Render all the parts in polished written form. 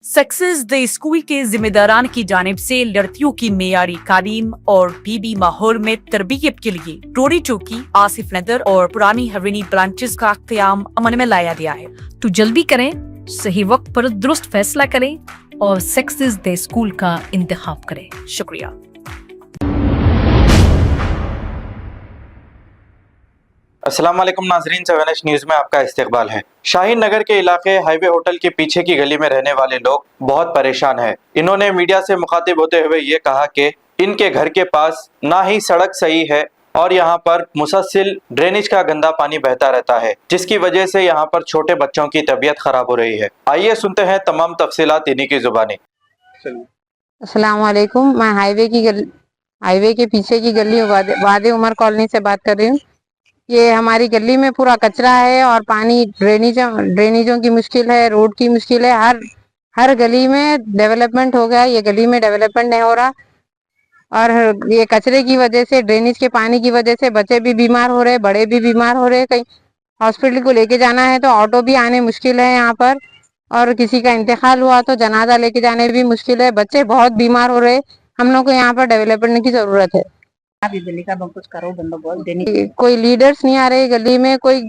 Success day school के जिम्मेदारान की जानिब से लड़कियों की मेयारी तालीम और पीबी माहौल में तरबियत के लिए रोड़ी चौकी, आसिफ नगर और पुरानी हवेली ब्रांचेस का क़याम अमल में लाया गया है। तो जल्दी करें, सही वक्त पर दुरुस्त फैसला करें और सक्सेस डे स्कूल का इंतखाब करें। शुक्रिया। अस्सलाम वालेकुम नाजरीन, 7H न्यूज़ में आपका इस्तकबाल है। शाहीन नगर के इलाके हाईवे होटल के पीछे की गली में रहने वाले लोग बहुत परेशान हैं। इन्होंने मीडिया से मुखातिब होते हुए ये कहा कि इनके घर के पास ना ही सड़क सही है और यहाँ पर मुसलसल ड्रेनेज का गंदा पानी बहता रहता है, जिसकी वजह से यहाँ पर छोटे बच्चों की तबीयत खराब हो रही है। आइए सुनते हैं तमाम तफसीलात इन्हीं की जुबानी। अस्सलाम वालेकुम, मैं हाईवे के पीछे की गली वादे उमर कॉलोनी से बात कर रही हूँ। ये हमारी गली में पूरा कचरा है और पानी ड्रेनेजों की मुश्किल है, रोड की मुश्किल है। हर गली में डेवलपमेंट हो गया, ये गली में डेवलपमेंट नहीं हो रहा। और ये कचरे की वजह से, ड्रेनेज के पानी की वजह से बच्चे भी बीमार हो रहे, बड़े भी बीमार हो रहे। कहीं हॉस्पिटल को लेके जाना है तो ऑटो भी आने मुश्किल है यहाँ पर, और किसी का इंतकाल हुआ तो जनाजा लेके जाने भी मुश्किल है। बच्चे बहुत बीमार हो रहे। हम लोग को यहाँ पर डेवलपमेंट की जरूरत है। अभी गली का कुछ करो, बंदोबस्त देने। कोई लीडर्स नहीं आ रहे गली में, कोई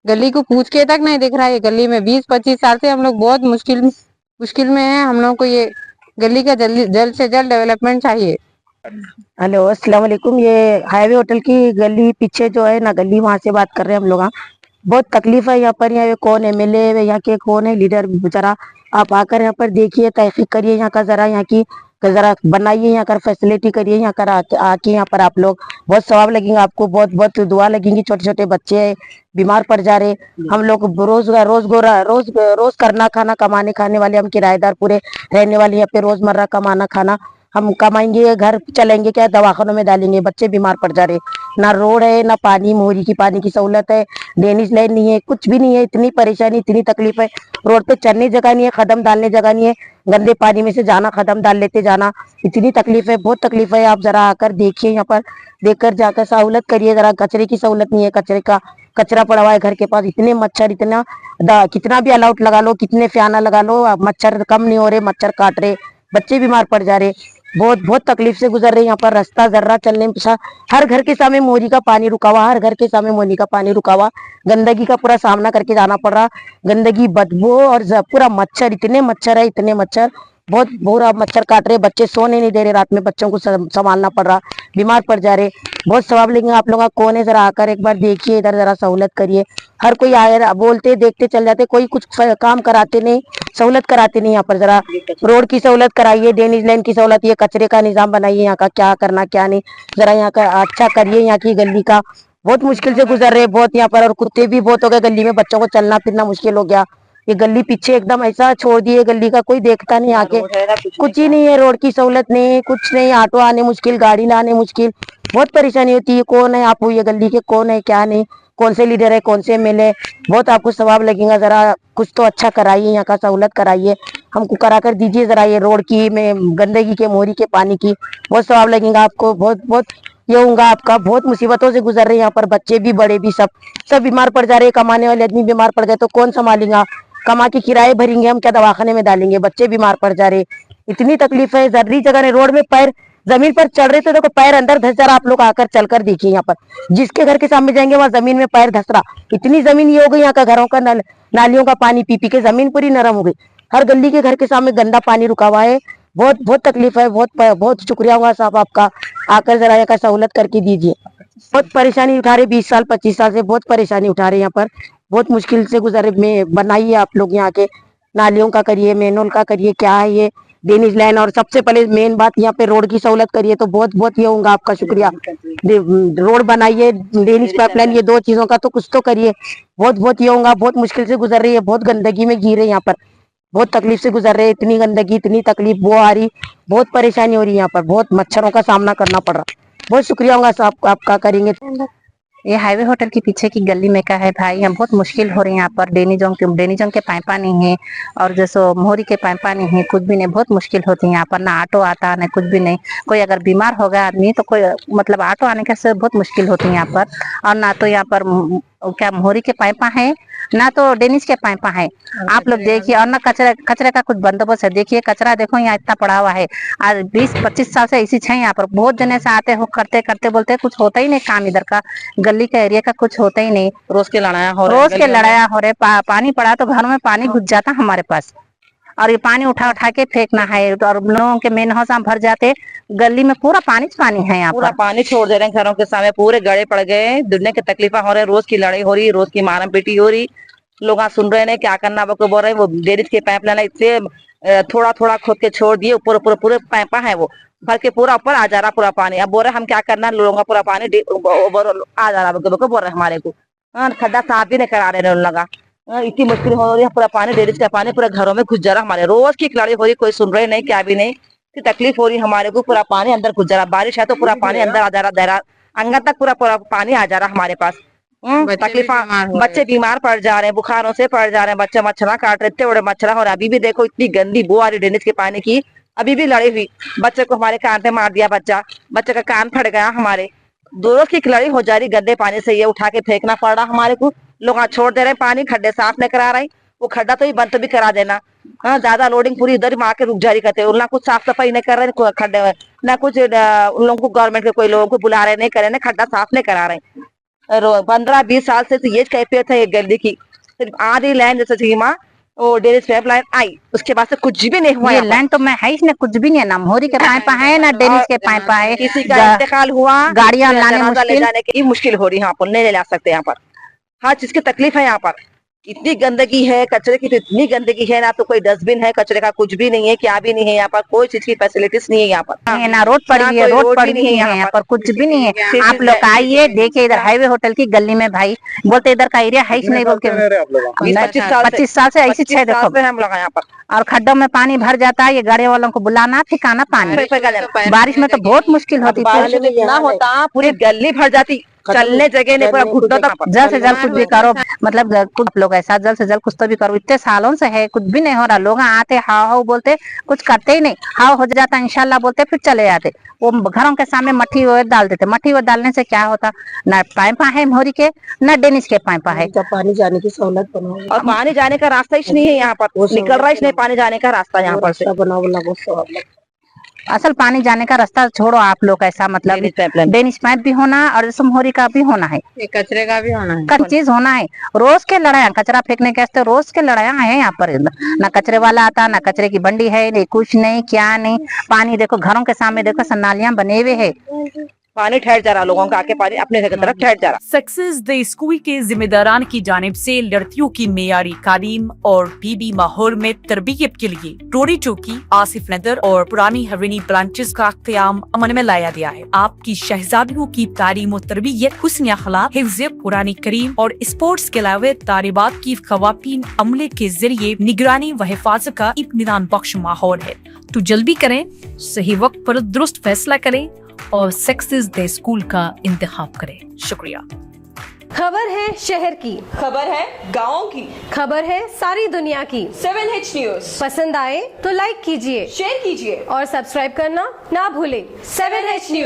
गली को पूछ के तक नहीं दिख रहा है। गली में 20-25 साल से हम लोग बहुत मुश्किल में है। हम लोग को ये गली का जल्द से जल्द डेवलपमेंट चाहिए। हेलो, अस्सलाम वालेकुम। ये हाईवे होटल की गली पीछे जो है ना गली, वहाँ से बात कर रहे हैं हम लोग। बहुत तकलीफ है यहाँ पर। यहाँ कौन एमएलए है, यहाँ के कौन है लीडर, जरा आप आकर यहाँ पर देखिए, तहकीक करिए यहाँ का, जरा यहाँ की जरा बनाइए, यहाँ कर फैसिलिटी करिए। यहाँ कर आके यहाँ पर आप लोग बहुत सवाब लगेंगे आपको, बहुत बहुत दुआ लगेंगी। छोटे छोटे बच्चे बीमार पड़ जा रहे। हम लोग रोज करना खाना कमाने खाने वाले, हम किराएदार पूरे रहने वाले, यहाँ पे रोजमर्रा कमाना खाना हम कमाएंगे, घर चलेंगे क्या, दवाखानों में डालेंगे, बच्चे बीमार पड़ जा रहे। ना रोड है, ना पानी, मोहरी की पानी की सहूलत है, ड्रेनेज लाइन नहीं है, कुछ भी नहीं है। इतनी परेशानी, इतनी तकलीफ है। रोड पे चलने जगह नहीं है, कदम डालने जगह नहीं है, गंदे पानी में से जाना, कदम डाल लेते जाना, इतनी तकलीफ है, बहुत तकलीफ है। आप जरा आकर देखिए, यहाँ पर देखकर जाकर सहूलत करिए। जरा कचरे की सहूलत नहीं है, कचरा पड़ा हुआ है घर के पास। इतने मच्छर, कितना भी अलाउट लगा लो, कितने फैना लगा लो, मच्छर कम नहीं हो रहे, मच्छर काट रहे, बच्चे बीमार पड़ जा रहे। बहुत बहुत तकलीफ से गुजर रहे। यहाँ पर रास्ता जर्रा चलने में, हर घर के सामने मोरी का पानी रुका हुआ, हर घर के सामने मोरी का पानी रुका हुआ। गंदगी का पूरा सामना करके जाना पड़ रहा, गंदगी, बदबू और पूरा मच्छर, इतने मच्छर है, इतने मच्छर, बहुत बुरा मच्छर काट रहे। बच्चे सोने नहीं दे रहे, रात में बच्चों को संभालना पड़ रहा, बीमार पड़ जा रहे। बहुत सवाब लेंगे आप लोग, कौन है, जरा आकर एक बार देखिए, इधर जरा सहूलत करिए। हर कोई आए, बोलते देखते चल जाते, कोई कुछ काम कराते नहीं, सहूलत कराते नहीं। यहाँ पर जरा रोड की सहूलत कराइए, ड्रेनेज लाइन की सहूलत, ये कचरे का निजाम बनाइए, यहाँ का क्या करना क्या नहीं, जरा यहाँ का अच्छा करिए। यहाँ की गली का बहुत मुश्किल से गुजर रहे बहुत यहाँ पर, और कुत्ते भी बहुत हो गए गली में, बच्चों को चलना फिरना मुश्किल हो गया। ये गली पीछे एकदम ऐसा छोड़ दिए, गली का कोई देखता नहीं आके, कुछ ही नहीं है, रोड की सहूलत नहीं, कुछ नहीं, ऑटो आने मुश्किल, गाड़ी लाने मुश्किल, बहुत परेशानी होती है। कौन है आप, ये गली के कौन है, क्या नहीं, कौन से लीडर है, कौन से एमएलए, बहुत आपको सवाब लगेगा। जरा कुछ तो अच्छा कराइए, यहाँ का सहूलत कराइए, हमको करा कर दीजिए। जरा ये रोड की में गंदगी के, मोरी के पानी की बहुत सवाब लगेगा आपको। बहुत बहुत ये होगा आपका, बहुत मुसीबतों से गुजर रहे हैं यहाँ पर, बच्चे भी बड़े भी, सब बीमार पड़ जा रहे हैं। कमाने वाले आदमी बीमार पड़ गए तो कौन संभालेगा, कमा के किराए भरेंगे हम, क्या दवाखाने में डालेंगे, बच्चे बीमार पड़ जा रहे। इतनी तकलीफ है, जर्री जगह नहीं, रोड में पैर जमीन पर चढ़ रहे थे, देखो पैर अंदर धस जा रहा। आप लोग आकर चलकर देखिए, यहाँ पर जिसके घर के सामने जाएंगे वहां जमीन में पैर धस रहा। इतनी जमीन ये हो गई, यहाँ का घरों का नालियों का पानी पी पी के जमीन पूरी नरम हो गई। हर गली के घर के सामने गंदा पानी रुका हुआ है। बहुत बहुत तकलीफ है। बहुत शुक्रिया होगा साहब आपका, आकर जरा यहाँ का सहूलत करके दीजिए। बहुत परेशानी उठा रहे, 20 साल 25 साल से बहुत परेशानी उठा रहे यहाँ पर, बहुत मुश्किल से गुजरे। में बनाइए आप लोग, यहाँ के नालियों का करिए, मेनोल का करिए, क्या है ये ड्रेनेज लाइन, और सबसे पहले मेन बात यहाँ पे रोड की सहूलत करिए। तो बहुत बहुत ये होगा आपका शुक्रिया। रोड बनाइए, ड्रेनेज पाइपलाइन, ये दो चीजों का तो कुछ तो करिए। बहुत बहुत ये होगा, बहुत मुश्किल से गुजर रही है, बहुत गंदगी में घिरे यहाँ पर, बहुत तकलीफ से गुजर रहे। इतनी गंदगी, इतनी तकलीफ, वो आ रही, बहुत परेशानी हो रही है यहाँ पर, बहुत मच्छरों का सामना करना पड़ रहा। बहुत शुक्रिया होगा साहब आपका, करेंगे। ये हाईवे होटल के पीछे की गली में का है भाई, यहाँ बहुत मुश्किल हो रही है। यहाँ पर ड्रेनेजों के पाइपा नहीं है, और जैसे मोहरी के पाइपा नहीं है, कुछ भी नहीं, बहुत मुश्किल होती है यहाँ पर। ना ऑटो आता, ना कुछ भी नहीं। कोई अगर बीमार हो गया आदमी तो कोई मतलब ऑटो आने के से बहुत मुश्किल होती है यहाँ पर। और ना तो यहाँ पर क्या मोहरी के पाइपा हैं, ना तो डेनिस के पाइपा हैं। आप लोग देखिए, और ना कचरे का कुछ बंदोबस्त है। देखिए कचरा देखो यहाँ इतना पड़ा हुआ है। आज 20-25 साल से इसी है यहाँ पर। बहुत जने से आते हो, करते करते बोलते कुछ होता ही नहीं काम इधर का, गली का एरिया का कुछ होता ही नहीं। रोज के लड़ाया हो रहे पानी पड़ा तो घर में पानी घुस जाता हमारे पास, और ये पानी उठा के फेंकना है। तो और लोगों के मेन हाउस भर जाते, गली में पूरा पानी है यहाँ पूरा पर। पानी छोड़ दे रहे हैं घरों के सामने, पूरे गड़े पड़ गए। दुनिया की तकलीफा हो रही है, रोज की लड़ाई हो रही है, रोज की मारम पीटी हो रही। लोग सुन रहे हैं क्या करना वो बोल रहे हैं। वो डेरिस के पाइप लाइन इससे थोड़ा थोड़ा खोद के छोड़ दिए, ऊपर ऊपर पूरे पाइपा है वो भर के पूरा ऊपर आ जा रहा पूरा पानी। अब बोल रहे हम क्या करना, लोगों का पूरा पानी आ जा रहा बोल रहे हमारे को। खड्डा साफ भी नहीं करा रहे लगा। इतनी मुश्किल हो रही है, पूरा पानी डेरिस का पानी पूरा घरों में घुस जा रहा। हमारे रोज की लड़ाई हो रही, कोई सुन रहे नहीं, क्या भी नहीं। तकलीफ हो रही हमारे को, पूरा पानी अंदर घुस जा रहा। बारिश है तो पूरा पानी अंदर आ जा रहा, दहरा अंगन तक पूरा पानी आ जा रहा हमारे पास। तकलीफा, बच्चे बीमार पड़ जा रहे हैं, बुखारों से पड़ जा रहे हैं, बच्चे मच्छर काट रहे, इतने बड़े मच्छर हो रहे। अभी भी देखो इतनी गंदी बू आ रही डेनिस के पानी की। अभी भी लड़ी हुई, बच्चे को हमारे कान पे मार दिया, बच्चे का कान फट गया हमारे। दोनों की लड़ाई हो जा रही गंदे पानी से। ये उठा के फेंकना पड़ रहा हमारे को। लोग छोड़ दे रहे हैं पानी, खड्डे साफ नहीं करा रहे। वो खड्डा तो ही बंद तो भी करा देना। ज्यादा लोडिंग पूरी इधर मार के रुक जारी करते हैं। ना कुछ साफ सफाई नहीं कर रहे खड्डे में, ना कुछ उन लोगों को गवर्नमेंट के कोई लोगों को बुला रहे नहीं करे, ना खड्डा साफ नहीं करा रहे। 15-20 साल से ये कैफियत है ये गली की। सिर्फ आधी लाइन जैसे सीमा वो डेरिस पाइप लाइन आई, उसके बाद से कुछ भी नहीं हुआ। ये लाइन तो मैं है इसने कुछ भी नहीं है, ना मोहरी के पाइपा है ना डेनिस के पाइपा है। किसी का इंतकाल हुआ, गाड़ियां लाने ले जाने की मुश्किल हो रही है, यहाँ पर नहीं ले जा सकते। यहाँ पर हर चीज की तकलीफ है। यहाँ पर इतनी गंदगी है, कचरे की तो इतनी गंदगी है, ना तो कोई डस्टबिन है, कचरे का कुछ भी नहीं है, क्या भी नहीं है। यहाँ पर कोई चीज की फैसिलिटीज नहीं है। यहाँ पर ना रोड पड़ी है, रोड पड़ी नहीं है, यहाँ पर कुछ भी नहीं है। आप लोग आइए देखिए, इधर हाईवे होटल की गली में भाई बोलते इधर का एरिया है ही नहीं, बोल के 25 साल से ऐसी छह देखो हम लोग यहाँ पर। और खड्डों में पानी भर जाता है। ये गाड़ी वालों को बुलाना, ठिकाना पानी। बारिश में तो बहुत मुश्किल होती बारिश इतना होता, पूरी गली भर जाती, चलने जगह नहीं, पूरा घुटनों तक। जल्द से जल्द कुछ भी करो, मतलब कुछ लोग ऐसा जल्द से जल्द कुछ तो भी करो। इतने सालों से है, कुछ भी नहीं हो रहा। लोग आते हाव हाव बोलते, कुछ करते ही नहीं। हाव हो जाता इंशाल्लाह बोलते, फिर चले जाते। वो घरों के सामने मट्टी वो डाल देते। मट्टी वो डालने से क्या होता, ना पाइपा है मोहरी के, ना डेनिस के पाइपा है। पानी जाने की सहूलत बनाओ, और पानी जाने का रास्ता ही नहीं है यहाँ पर, निकल रहा ही नहीं पानी जाने का रास्ता यहाँ पर से। बनाओ। असल पानी जाने का रास्ता छोड़ो आप लोग, ऐसा मतलब डेनिस पाइप भी होना और जैसे मोहरी का भी होना है, कचरे का भी होना है, हर चीज होना है। रोज के लड़ाई, कचरा फेंकने के वास्ते रोज के लड़ाई है यहाँ पर। ना कचरे वाला आता, ना कचरे की बंडी है, नहीं कुछ नहीं, क्या नहीं। पानी देखो घरों के सामने देखो, सन्नालियां बने हुए है, पानी ठहर जा रहा, लोगों का आके पानी अपने घर की तरफ ठहर जा रहा। सक्सेस द स्कूल के जिम्मेदारान की जानिब से लड़कियों की मेयारी तालीम और पीबी माहौल में तरबियत के लिए रोड़ी चौकी, आसिफ नगर और पुरानी हवेली ब्रांचेस का क़याम अमल में लाया गया है। आपकी शहजादियों की तालीम और तरबियत, हुस्न अखलाक, हिफ्ज़ कुरान करीम और स्पोर्ट्स के अलावा तालिबात की ख़वातीन अमले के जरिए निगरानी व हिफाजत का इत्मीनान बख्श माहौल है। तो जल्दी करें, सही वक्त पर दुरुस्त फैसला करें और सक्सेस डे स्कूल का इंतखाब करें। शुक्रिया। खबर है शहर की, खबर है गाँव की, खबर है सारी दुनिया की। 7H न्यूज पसंद आए तो लाइक कीजिए, शेयर कीजिए और सब्सक्राइब करना ना भूलें। 7H news.